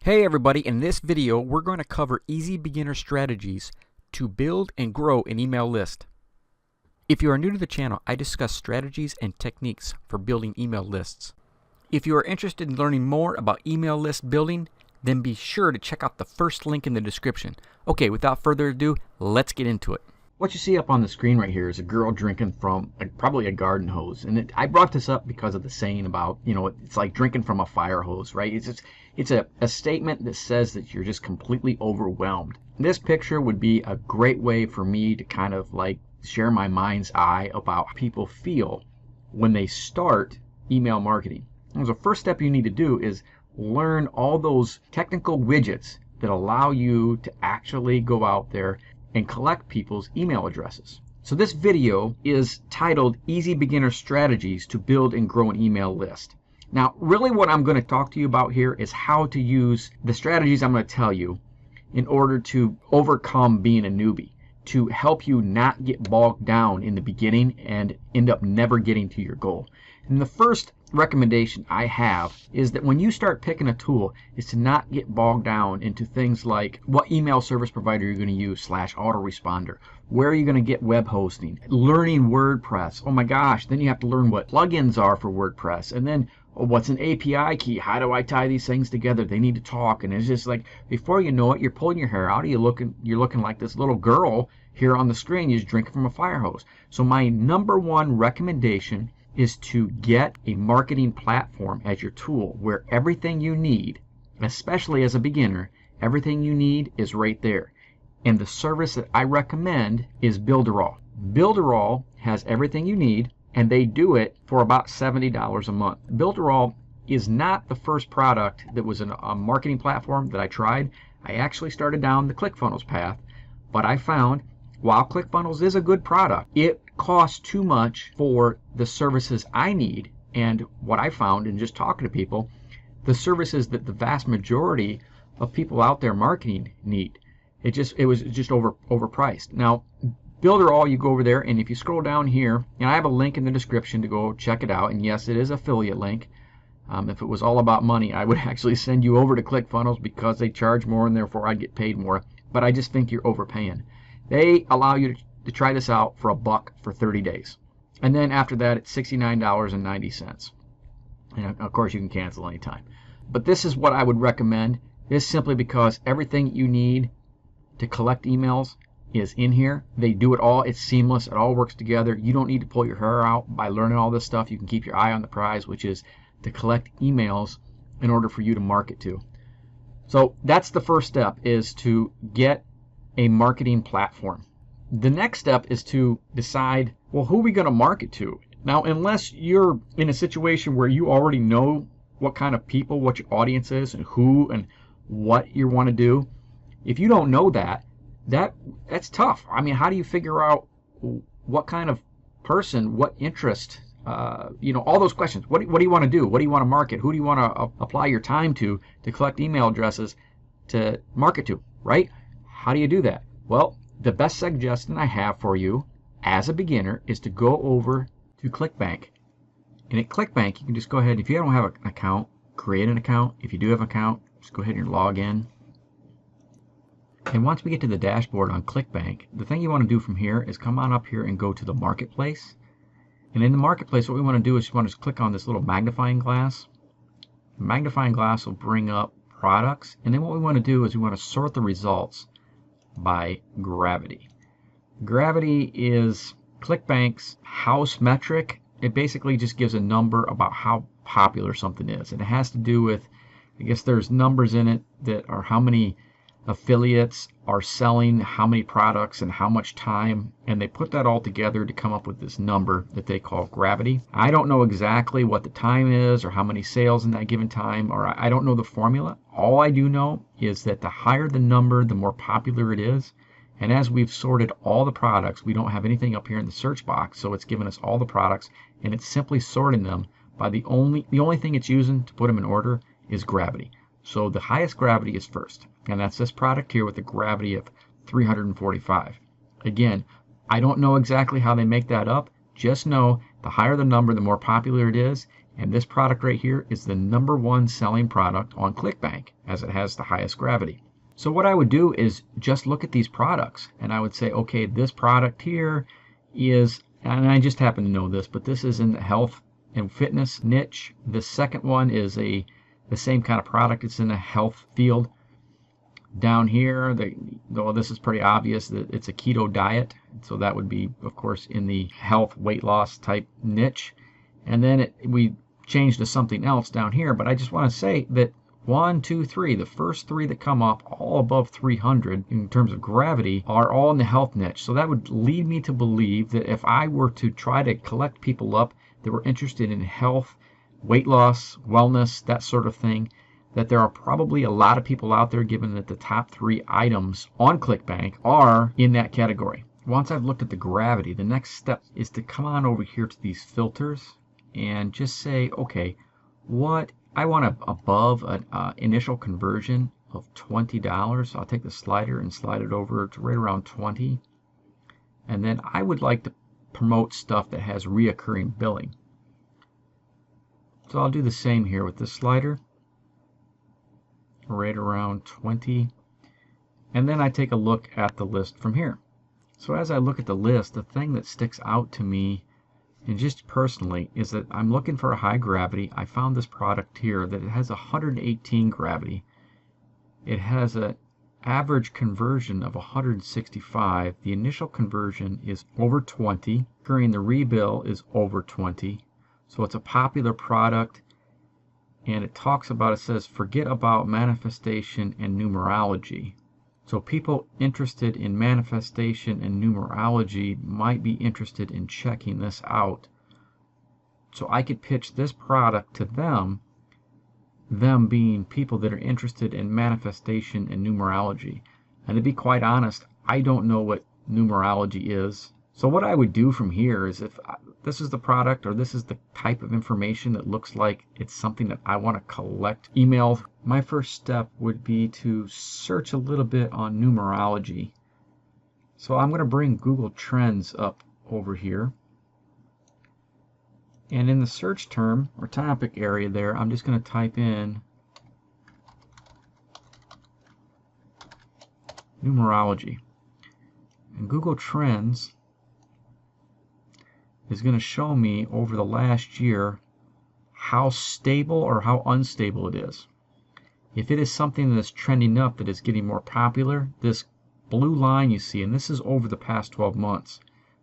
Hey everybody, in this video we're going to cover easy beginner strategies to build and grow an email list. If you are new to the channel, I discuss strategies and techniques for building email lists. If you are interested in learning more about email list building, then be sure to check out the first link in the description. Okay, without further ado, let's get into it. What you see up on the screen right here is a girl drinking from probably a garden hose. And I brought this up because of the saying about, it's like drinking from a fire hose, right? It's a statement that says that you're just completely overwhelmed. This picture would be a great way for me to kind of like share my mind's eye about how people feel when they start email marketing. And the first step you need to do is learn all those technical widgets that allow you to actually go out there and collect people's email addresses. So this video is titled Easy Beginner Strategies to Build and Grow an Email List. Now, really what I'm going to talk to you about here is how to use the strategies I'm going to tell you in order to overcome being a newbie, to help you not get bogged down in the beginning and end up never getting to your goal. And the first recommendation I have is that when you start picking a tool is to not get bogged down into things like what email service provider you're going to use / autoresponder, where are you going to get web hosting, learning WordPress. Oh my gosh, then you have to learn what plugins are for WordPress, and then what's an API key, how do I tie these things together, they need to talk. And it's just like, before you know it, you're pulling your hair out, you're looking like this little girl here on the screen, you're just drinking from a fire hose. So my number one recommendation is to get a marketing platform as your tool where everything you need, especially as a beginner, everything you need is right there. And the service that I recommend is BUILDERALL. BUILDERALL has everything you need, and they do it for about $70 a month. BUILDERALL is not the first product that was a marketing platform that I tried. I actually started down the ClickFunnels path, but I found while ClickFunnels is a good product, it costs too much for the services I need. And what I found in just talking to people, the services that the vast majority of people out there marketing need, it was just overpriced. Now, BUILDERALL, you go over there, and if you scroll down here, and I have a link in the description to go check it out, and yes, it is an affiliate link. If it was all about money, I would actually send you over to ClickFunnels because they charge more and therefore I'd get paid more. But I just think you're overpaying. They allow you to try this out for $1 for 30 days. And then after that, it's $69.90. And of course, you can cancel anytime. But this is what I would recommend. This simply because everything you need to collect emails is in here. They do it all. It's seamless. It all works together. You don't need to pull your hair out by learning all this stuff. You can keep your eye on the prize, which is to collect emails in order for you to market to. So that's the first step, is to get a marketing platform. The next step is to decide, well, who are we going to market to? Now, unless you're in a situation where you already know what kind of people, what your audience is, and who and what you want to do, if you don't know that's tough. I mean, how do you figure out what kind of person, what interest, all those questions. What do you want to do? What do you want to market? Who do you want to apply your time to collect email addresses to market to, right? How do you do that? Well, the best suggestion I have for you as a beginner is to go over to Clickbank. And at Clickbank, you can just go ahead, if you don't have an account, create an account. If you do have an account, just go ahead and log in. And once we get to the dashboard on Clickbank, the thing you want to do from here is come on up here and go to the marketplace. And in the marketplace, what we want to do is you want to click on this little magnifying glass. The magnifying glass will bring up products. And then what we want to do is we want to sort the results by gravity. Gravity is Clickbank's house metric. It basically just gives a number about how popular something is. And it has to do with, I guess there's numbers in it that are how many affiliates are selling how many products and how much time, and they put that all together to come up with this number that they call gravity. I don't know exactly what the time is or how many sales in that given time, or I don't know the formula. All I do know is that the higher the number, the more popular it is. And as we've sorted all the products, we don't have anything up here in the search box, so it's given us all the products, and it's simply sorting them by the only thing it's using to put them in order is gravity. So the highest gravity is first, and that's this product here with a gravity of 345. Again, I don't know exactly how they make that up. Just know the higher the number, the more popular it is. And this product right here is the #1 selling product on Clickbank, as it has the highest gravity. So what I would do is just look at these products, and I would say, okay, this product here is, and I just happen to know this, but this is in the health and fitness niche. The second one is the same kind of product. It's in the health field. Down here, though this is pretty obvious that it's a keto diet, so that would be, of course, in the health weight loss type niche. And then we changed to something else down here, but I just want to say that 1, 2, 3, the first 3 that come up, all above 300 in terms of gravity, are all in the health niche. So that would lead me to believe that if I were to try to collect people up that were interested in health, weight loss, wellness, that sort of thing, that there are probably a lot of people out there, given that the top 3 items on Clickbank are in that category. Once I've looked at the gravity, the next step is to come on over here to these filters and just say, okay, what I want above an initial conversion of $20. So I'll take the slider and slide it over to right around 20. And then I would like to promote stuff that has reoccurring billing. So I'll do the same here with this slider, right around 20. And then I take a look at the list from here. So as I look at the list, the thing that sticks out to me, and just personally, is that I'm looking for a high gravity. I found this product here that it has 118 gravity. It has an average conversion of 165. The initial conversion is over 20. During the rebill is over 20. So it's a popular product. And it talks about, it says, forget about manifestation and numerology. So people interested in manifestation and numerology might be interested in checking this out. So I could pitch this product to them being people that are interested in manifestation and numerology. And to be quite honest, I don't know what numerology is. So what I would do from here is, if this is the product or this is the type of information that looks like it's something that I want to collect emails, my first step would be to search a little bit on numerology. So I'm going to bring Google Trends up over here. And in the search term or topic area there, I'm just going to type in numerology. And Google Trends is going to show me over the last year how stable or how unstable it is. If it is something that's trending up, that is getting more popular, this blue line you see, and this is over the past 12 months,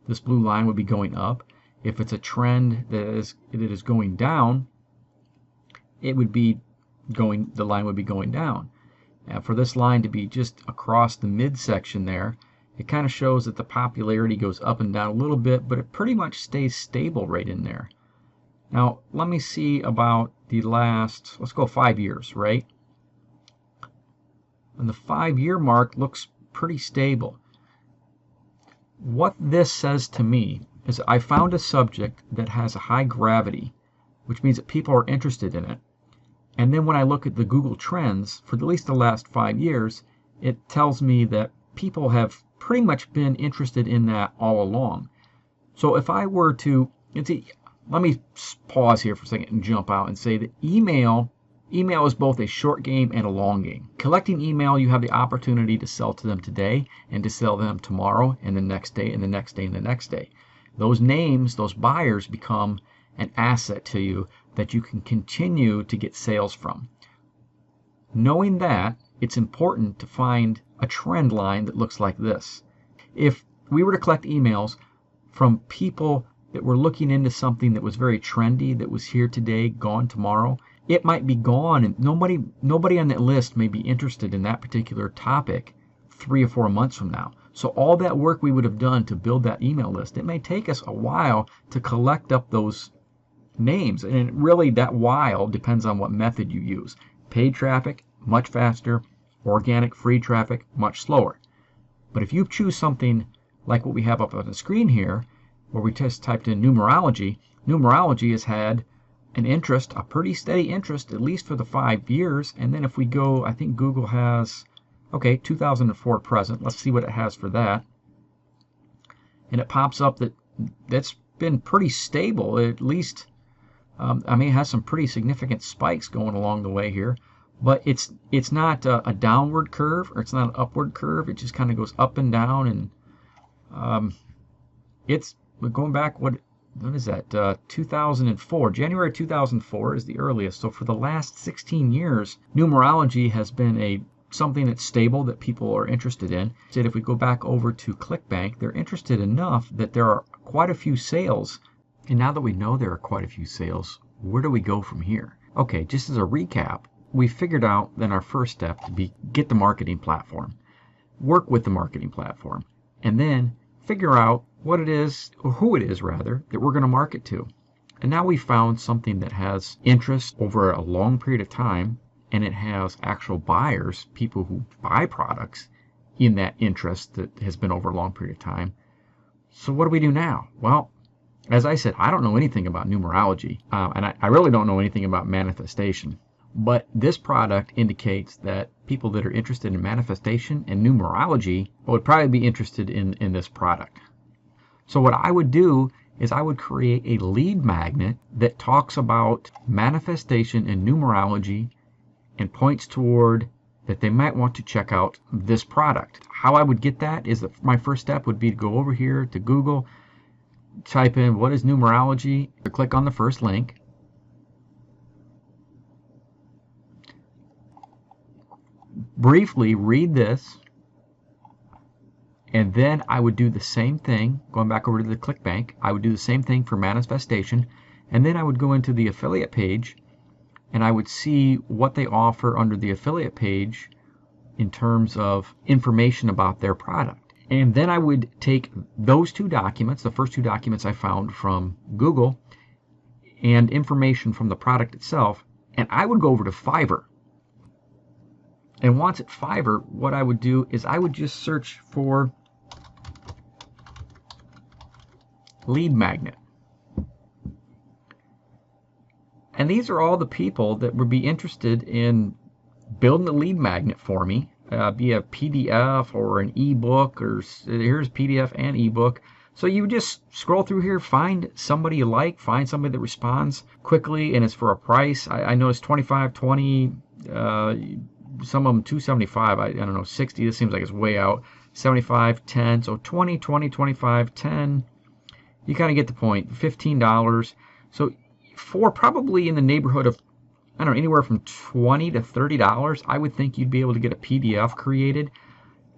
this blue line would be going up. If it's a trend that is going down, it would be going, the line would be going down. And for this line to be just across the midsection there, it kind of shows that the popularity goes up and down a little bit, but it pretty much stays stable right in there. Now, let me see about the last, let's go 5 years, right? And the 5-year mark looks pretty stable. What this says to me is I found a subject that has a high gravity, which means that people are interested in it. And then when I look at the Google Trends for at least the last 5 years, it tells me that people have pretty much been interested in that all along. So if I were to, let me pause here for a second and jump out and say that email is both a short game and a long game. Collecting email, you have the opportunity to sell to them today and to sell them tomorrow and the next day and the next day and the next day. Those names, those buyers become an asset to you that you can continue to get sales from. Knowing that, it's important to find a trend line that looks like this. If we were to collect emails from people that were looking into something that was very trendy, that was here today, gone tomorrow, it might be gone, and nobody on that list may be interested in that particular topic 3 or 4 months from now. So all that work we would have done to build that email list, it may take us a while to collect up those names. And really, that while depends on what method you use. Paid traffic, much faster. Organic free traffic, much slower. But if you choose something like what we have up on the screen here, where we just typed in numerology, numerology has had an interest, a pretty steady interest, at least for the 5 years. And then if we go, I think Google has, okay, 2004 present. Let's see what it has for that. And it pops up that that's been pretty stable, at least I mean, it has some pretty significant spikes going along the way here, but it's not a downward curve, or it's not an upward curve. It just kind of goes up and down, and it's going back. What is that? 2004. January 2004 is the earliest. So for the last 16 years, numerology has been something that's stable, that people are interested in. So if we go back over to Clickbank, they're interested enough that there are quite a few sales. And now that we know there are quite a few sales, where do we go from here? Okay, just as a recap, we figured out then our first step to be get the marketing platform, work with the marketing platform, and then figure out what it is, or who it is rather, that we're going to market to. And now we found something that has interest over a long period of time, and it has actual buyers, people who buy products in that interest that has been over a long period of time. So what do we do now? Well, as I said, I don't know anything about numerology, and I really don't know anything about manifestation. But this product indicates that people that are interested in manifestation and numerology would probably be interested in this product. So what I would do is I would create a lead magnet that talks about manifestation and numerology and points toward that they might want to check out this product. How I would get that is that my first step would be to go over here to Google, type in what is numerology, click on the first link. Briefly read this, and then I would do the same thing, going back over to the Clickbank, I would do the same thing for manifestation, and then I would go into the affiliate page, and I would see what they offer under the affiliate page in terms of information about their product. And then I would take those two documents, the first two documents I found from Google, and information from the product itself, and I would go over to Fiverr. And once at Fiverr, what I would do is I would just search for lead magnet. And these are all the people that would be interested in building a lead magnet for me, be a PDF or an ebook, or here's PDF and ebook. So you just scroll through here, find somebody you like, find somebody that responds quickly, and it's for a price. I noticed 25, 20, some of them 275, I don't know, 60, this seems like it's way out. 75, 10, so 20, 20, 25, 10, you kind of get the point. $15. So for probably in the neighborhood of, I don't know, anywhere from $20 to $30, I would think you'd be able to get a PDF created.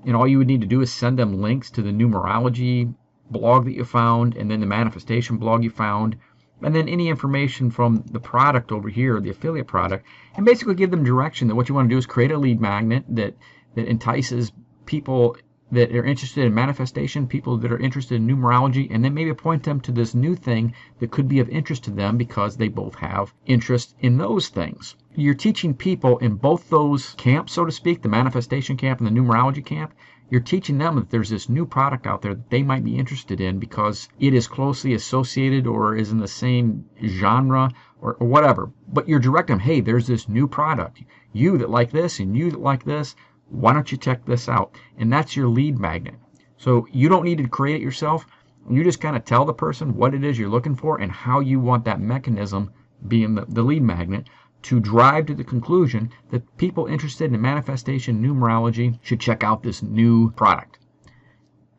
And all you would need to do is send them links to the numerology blog that you found, and then the manifestation blog you found, and then any information from the product over here, the affiliate product, and basically give them direction that what you want to do is create a lead magnet that entices people that are interested in manifestation, people that are interested in numerology, and then maybe point them to this new thing that could be of interest to them because they both have interest in those things. You're teaching people in both those camps, so to speak, the manifestation camp and the numerology camp, you're teaching them that there's this new product out there that they might be interested in because it is closely associated or is in the same genre or whatever. But you're directing them, hey, there's this new product. You that like this and you that like this, why don't you check this out? And that's your lead magnet. So you don't need to create it yourself. You just kind of tell the person what it is you're looking for and how you want that mechanism, being the lead magnet, to drive to the conclusion that people interested in manifestation numerology should check out this new product.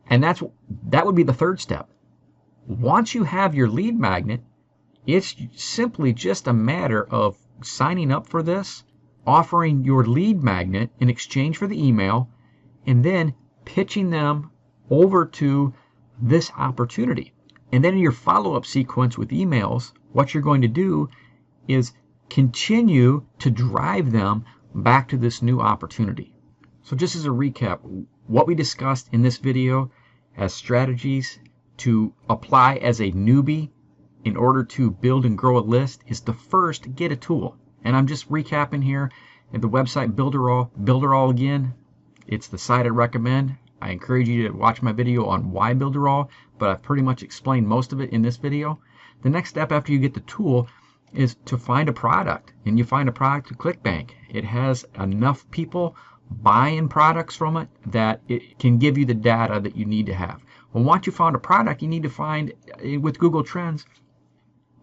And that would be the third step. Once you have your lead magnet, it's simply just a matter of signing up for this, offering your lead magnet in exchange for the email, and then pitching them over to this opportunity. And then in your follow-up sequence with emails, what you're going to do is continue to drive them back to this new opportunity. So just as a recap, what we discussed in this video as strategies to apply as a newbie in order to build and grow a list is to first get a tool. And I'm just recapping here at the website BUILDERALL. BUILDERALL again, it's the site I recommend. I encourage you to watch my video on why BUILDERALL, but I've pretty much explained most of it in this video. The next step after you get the tool is to find a product, and you find a product through Clickbank. It has enough people buying products from it that it can give you the data that you need to have. Well, once you found a product, you need to find with Google Trends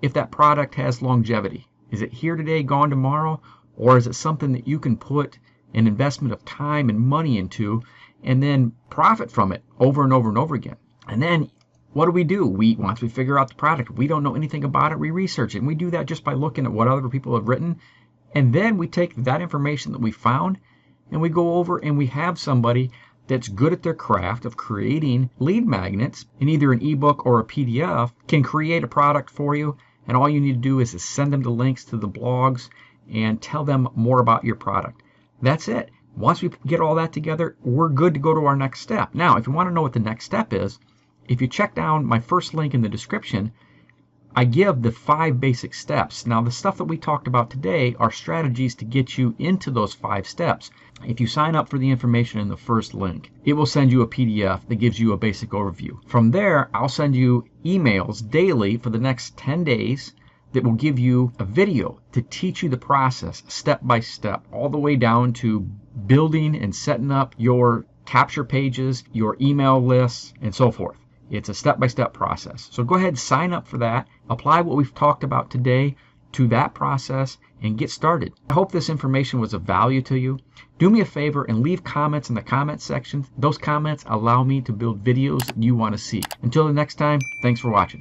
if that product has longevity. Is it here today, gone tomorrow? Or is it something that you can put an investment of time and money into and then profit from it over and over and over again? And then what do? Once we figure out the product, we don't know anything about it, we research it. And we do that just by looking at what other people have written. And then we take that information that we found and we go over and we have somebody that's good at their craft of creating lead magnets in either an ebook or a PDF, can create a product for you. And all you need to do is send them the links to the blogs and tell them more about your product. That's it. Once we get all that together, we're good to go to our next step. Now, if you want to know what the next step is, if you check down my first link in the description, I give the 5 basic steps. Now, the stuff that we talked about today are strategies to get you into those 5 steps. If you sign up for the information in the first link, it will send you a PDF that gives you a basic overview. From there, I'll send you emails daily for the next 10 days that will give you a video to teach you the process step by step, all the way down to building and setting up your capture pages, your email lists, and so forth. It's a step-by-step process. So go ahead, sign up for that. Apply what we've talked about today to that process and get started. I hope this information was of value to you. Do me a favor and leave comments in the comment section. Those comments allow me to build videos that you want to see. Until the next time, thanks for watching.